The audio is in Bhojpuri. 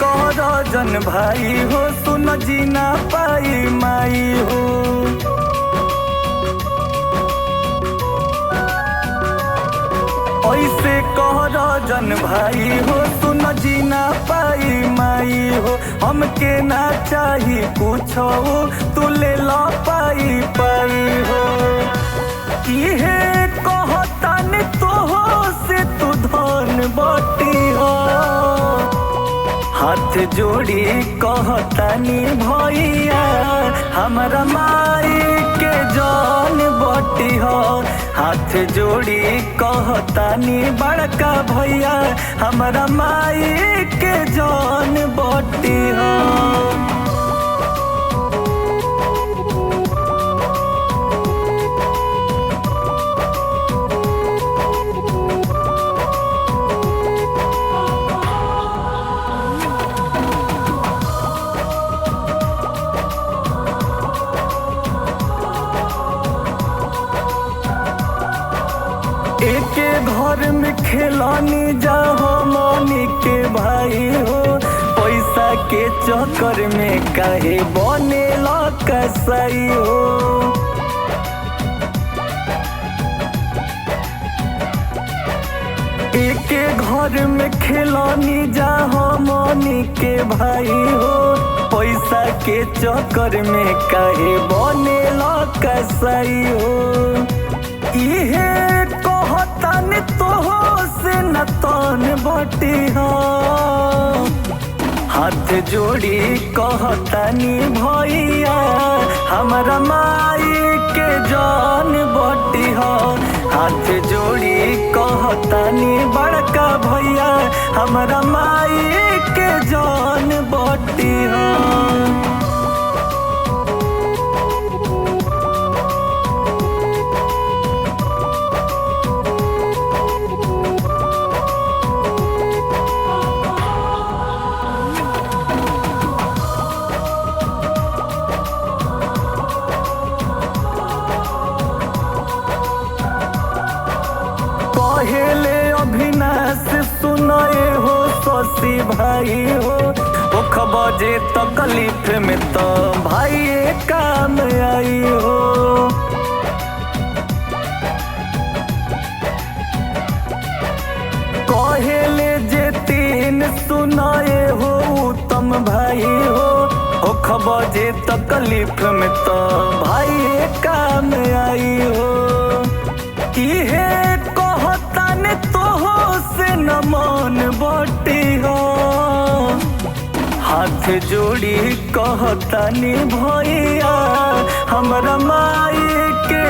कर जन भाई हो, सुन जीना पाई माई हो। ऐसे कर जन भाई हो, सुन जीना पाई माई हो। हमके ना चाही कुछ हो, तू ले ला पाई पाई हो। इहे कहतानी तो हो से तू धन बटी हो। हाथ जोड़ी कहतानी भैया, हमारा माई के जान बटी हो। हाथ जोड़ी कहतानी बड़का भैया, हमारा माई के जान बटी हो। एके घर में खेलानी जाहो मनी के भाई हो। पैसा के चक्कर में काहे बनेला कसाई हो। एके घर में खेलानी जाहो मनी के भाई हो। पैसा के चक्कर में काहे बनेला कसाई हो। इहे कहतानी तो हो से न तन बटी हो। हाथ जोड़ी कहतानी भैया, हमारा माई के जान बटी हो। हाथ जोड़ी कहतानी बड़का भैया, हमारा माई के जान बटी हो। पहले अभिनाश सुनाए हो शशि भाई हो। ओख बजे तकलीफ में तो भाई काम आई हो। कहले जे तीन सुनाए हो उत्तम भाई हो। ओख बजे तकलीफ में तो भाई काम आई हो। इहे कहतानी तो हो से न मन बटी हो। हाथ जोड़ी कहतानी भैया, हमारा माई के